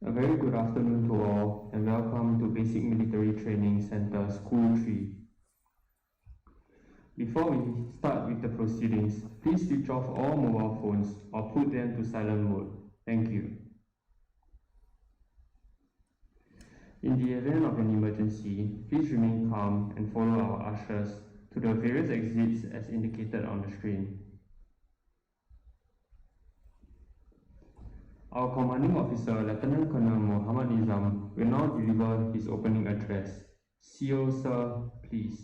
A very good afternoon to all and welcome to Basic Military Training Center School 3. Before we start with the proceedings, please switch off all mobile phones or put them to silent mode. Thank you. In the event of an emergency, please remain calm and follow our ushers to the various exits as indicated on the screen. Our commanding officer, Lieutenant Colonel Muhammad Nizam, will now deliver his opening address. CEO, sir, please.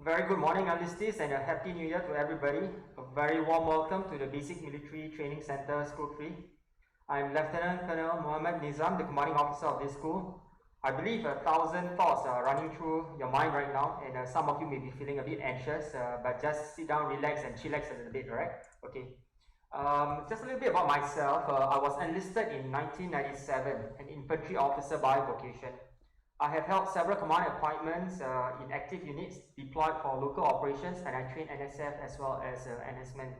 Very good morning, enlistees, and a happy new year to everybody. A very warm welcome to the Basic Military Training Center School 3. I'm Lieutenant Colonel Muhammad Nizam, the commanding officer of this school. I believe 1,000 thoughts are running through your mind right now, and some of you may be feeling a bit anxious, but just sit down, relax, and chillax a little bit, right? Okay. Just a little bit about myself. I was enlisted in 1997, an infantry officer by vocation. I have held several command appointments in active units deployed for local operations, and I train NSF as well as Enlistment.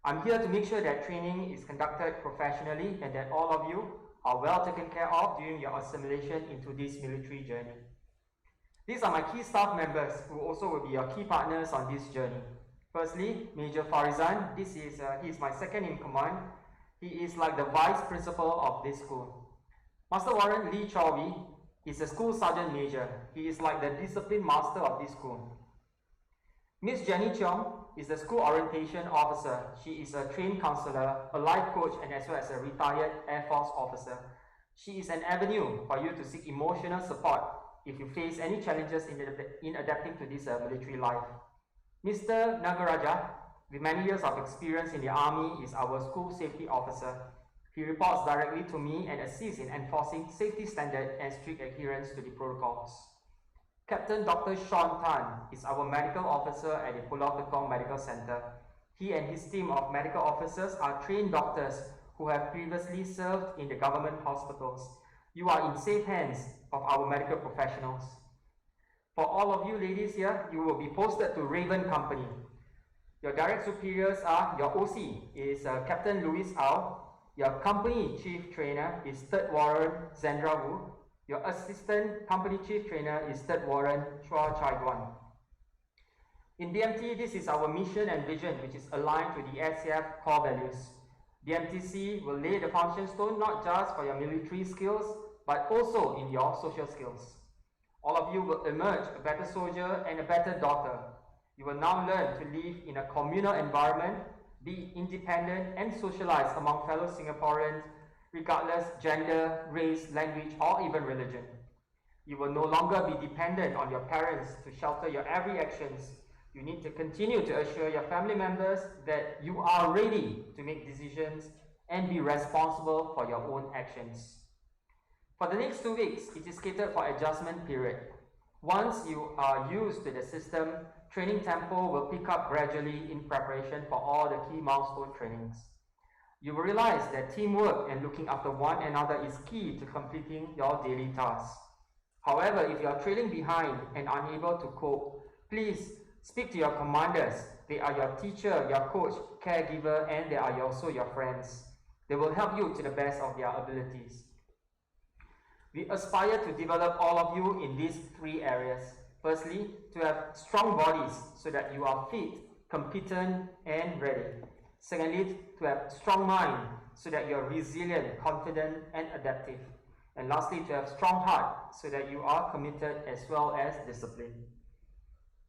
I'm here to make sure that training is conducted professionally and that all of you are well taken care of during your assimilation into this military journey. These are my key staff members who also will be your key partners on this journey. Firstly, Major Farizan. He is my second in command. He is like the vice principal of this school. Master Warrant Lee Chorby is a school sergeant major. He is like the discipline master of this school. Miss Jenny Cheong is the school orientation officer. She is a trained counselor, a life coach, and as well as a retired Air Force officer. She is an avenue for you to seek emotional support if you face any challenges in adapting to this military life. Mr. Nagaraja, with many years of experience in the Army, is our school safety officer. He reports directly to me and assists in enforcing safety standards and strict adherence to the protocols. Captain Dr. Sean Tan is our medical officer at the Pulau Tekong Medical Center. He and his team of medical officers are trained doctors who have previously served in the government hospitals. You are in safe hands of our medical professionals. For all of you ladies here, you will be posted to Raven Company. Your direct superiors are, your OC is Captain Louis Au. Your company chief trainer is 3rd Warrant Zendra Wu. Your assistant company chief trainer is 3rd Warrant Chua Chai Guan. In BMT, this is our mission and vision, which is aligned to the SCF core values. BMTC will lay the foundation stone not just for your military skills, but also in your social skills. All of you will emerge a better soldier and a better daughter. You will now learn to live in a communal environment, be independent and socialize among fellow Singaporeans, regardless gender, race, language, or even religion. You will no longer be dependent on your parents to shelter your every actions. You need to continue to assure your family members that you are ready to make decisions and be responsible for your own actions. For the next 2 weeks, it is catered for adjustment period. Once you are used to the system, training tempo will pick up gradually in preparation for all the key milestone trainings. You will realize that teamwork and looking after one another is key to completing your daily tasks. However, if you are trailing behind and unable to cope, please speak to your commanders. They are your teacher, your coach, caregiver, and they are also your friends. They will help you to the best of their abilities. We aspire to develop all of you in these 3 areas. Firstly, to have strong bodies so that you are fit, competent, and ready. Secondly, to have strong mind so that you are resilient, confident, and adaptive. And lastly, to have strong heart so that you are committed as well as disciplined.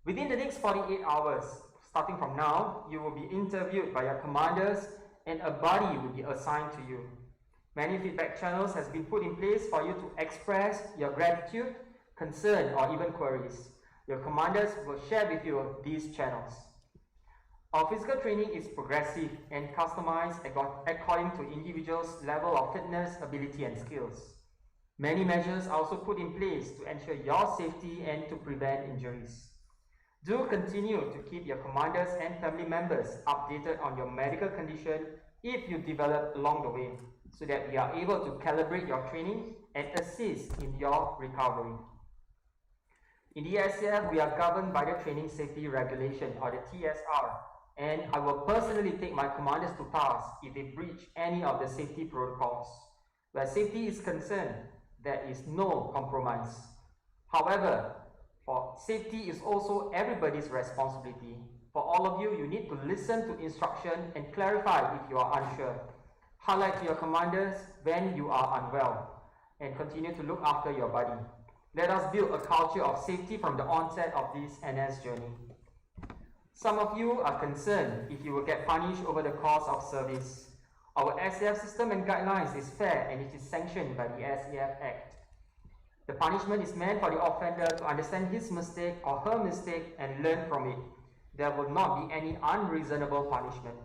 Within the next 48 hours, starting from now, you will be interviewed by your commanders and a buddy will be assigned to you. Many feedback channels has been put in place for you to express your gratitude, concern, or even queries. Your commanders will share with you these channels. Our physical training is progressive and customized according to individuals' level of fitness, ability, and skills. Many measures are also put in place to ensure your safety and to prevent injuries. Do continue to keep your commanders and family members updated on your medical condition if you develop along the way, so that we are able to calibrate your training and assist in your recovery. In the SAF, we are governed by the Training Safety Regulation, or the TSR, and I will personally take my commanders to task if they breach any of the safety protocols. Where safety is concerned, there is no compromise. However, for safety is also everybody's responsibility. For all of you, you need to listen to instruction and clarify if you are unsure. Highlight to your commanders when you are unwell, and continue to look after your body. Let us build a culture of safety from the onset of this NS journey. Some of you are concerned if you will get punished over the course of service. Our SAF system and guidelines is fair and it is sanctioned by the SAF Act. The punishment is meant for the offender to understand his mistake or her mistake and learn from it. There will not be any unreasonable punishment.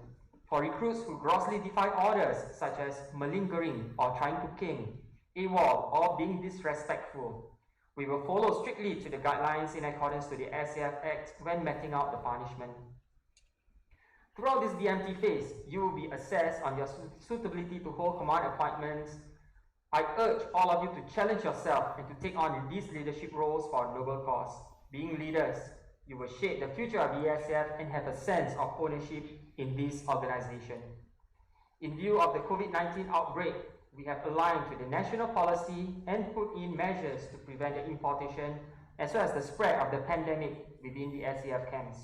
For recruits who grossly defy orders, such as malingering or trying to cane, AWOL, or being disrespectful, we will follow strictly to the guidelines in accordance to the SAF Act when meting out the punishment. Throughout this BMT phase, you will be assessed on your suitability to hold command appointments. I urge all of you to challenge yourself and to take on these leadership roles for a noble cause. Being leaders, you will shape the future of the SAF and have a sense of ownership in this organization. In view of the COVID-19 outbreak, we have aligned to the national policy and put in measures to prevent the importation as well as the spread of the pandemic within the SAF camps.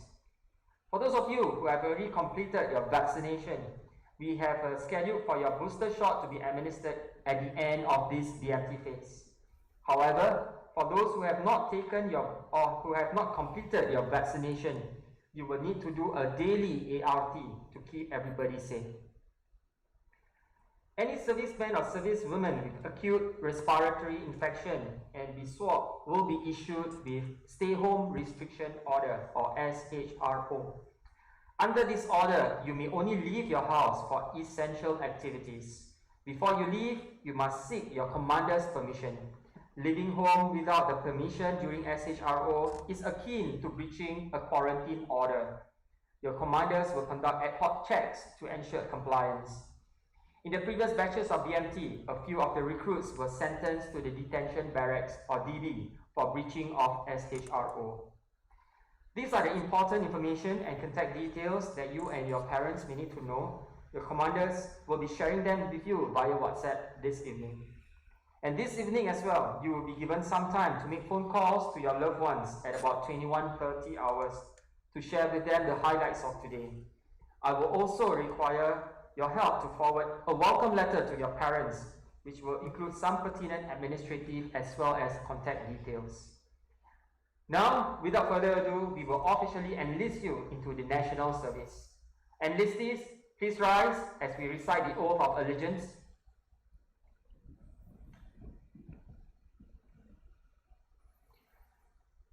For those of you who have already completed your vaccination, we have scheduled for your booster shot to be administered at the end of this BMT phase. However, for those who have not taken or who have not completed your vaccination, you will need to do a daily ART to keep everybody safe. Any serviceman or servicewoman with acute respiratory infection and be swabbed will be issued with Stay Home Restriction Order, or SHRO. Under this order, you may only leave your house for essential activities. Before you leave, you must seek your commander's permission. Leaving home without the permission during SHRO is akin to breaching a quarantine order. Your commanders will conduct ad hoc checks to ensure compliance. In the previous batches of BMT, a few of the recruits were sentenced to the detention barracks, or DB, for breaching of SHRO. These are the important information and contact details that you and your parents may need to know. Your commanders will be sharing them with you via WhatsApp this evening. And this evening as well, you will be given some time to make phone calls to your loved ones at about 21:30 hours to share with them the highlights of today. I will also require your help to forward a welcome letter to your parents, which will include some pertinent administrative as well as contact details. Now, without further ado, we will officially enlist you into the national service. Enlistees, please rise as we recite the oath of allegiance.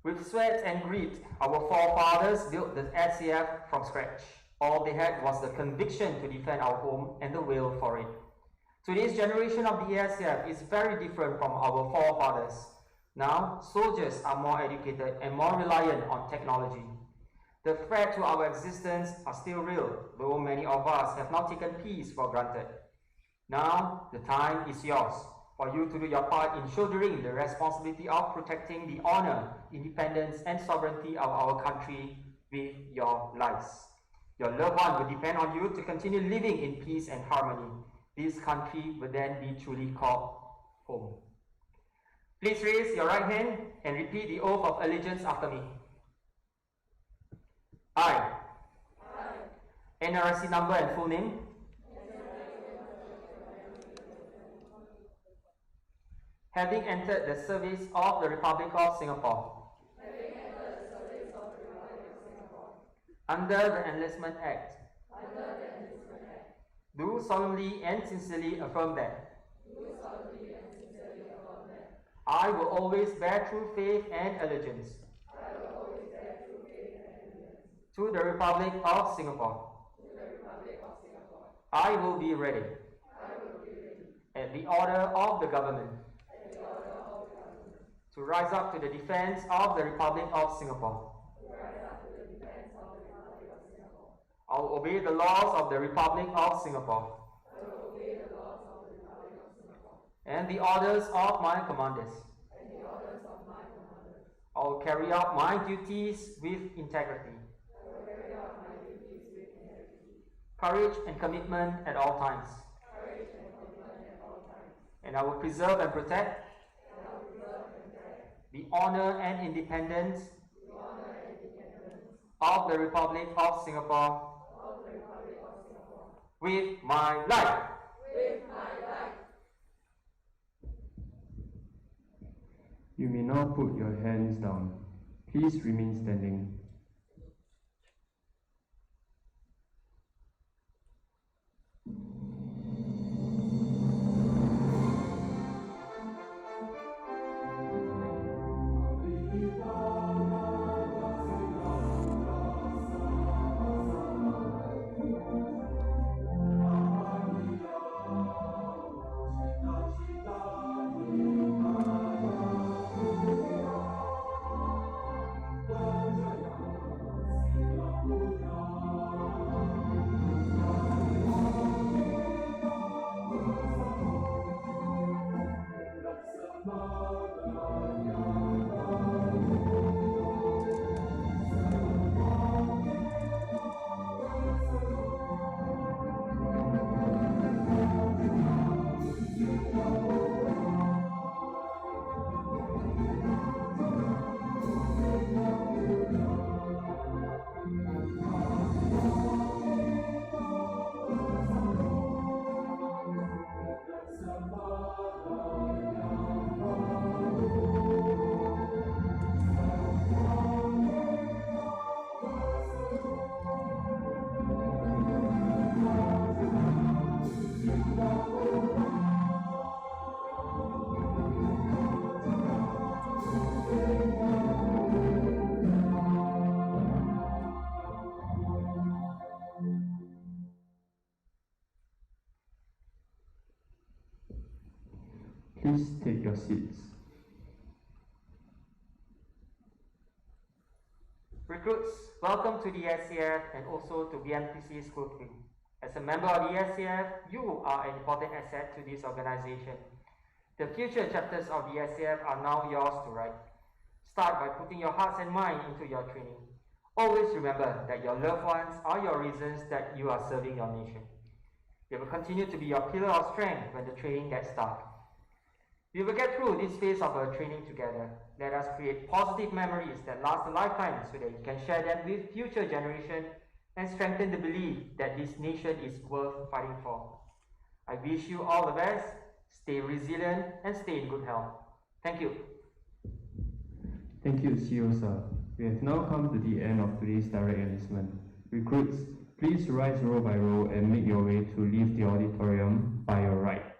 With sweat and grit, our forefathers built the SAF from scratch. All they had was the conviction to defend our home and the will for it. Today's generation of the SAF is very different from our forefathers. Now, soldiers are more educated and more reliant on technology. The threat to our existence are still real, though many of us have not taken peace for granted. Now, the time is yours for you to do your part in shouldering the responsibility of protecting the honor, independence, and sovereignty of our country with your lives. Your loved one will depend on you to continue living in peace and harmony. This country will then be truly called home. Please raise your right hand and repeat the oath of allegiance after me. I. NRC number and full name. Having entered the service of the Republic of Singapore. Under the Enlistment Act. Do solemnly and sincerely affirm that. I will always bear true faith and allegiance. To the Republic of Singapore. I will be ready. At the order of the government. To rise up to the defense of the Republic of Singapore. I will obey the laws of the Republic of Singapore. And the orders of my commanders. I will carry out my duties with integrity. Courage and commitment at all times. And I will preserve and protect the honor and independence of the Republic of Singapore with my life. You may now put your hands down. Please remain standing. Please take your seats. Recruits, welcome to the SCF and also to BMTC School 3. As a member of the SCF, you are an important asset to this organization. The future chapters of the SCF are now yours to write. Start by putting your hearts and mind into your training. Always remember that your loved ones are your reasons that you are serving your nation. They will continue to be your pillar of strength when the training gets tough. We will get through this phase of our training together. Let us create positive memories that last a lifetime so that you can share them with future generations and strengthen the belief that this nation is worth fighting for. I wish you all the best, stay resilient and stay in good health. Thank you. Thank you, CEO sir. We have now come to the end of today's direct enlistment. Recruits, please rise row by row and make your way to leave the auditorium by your right.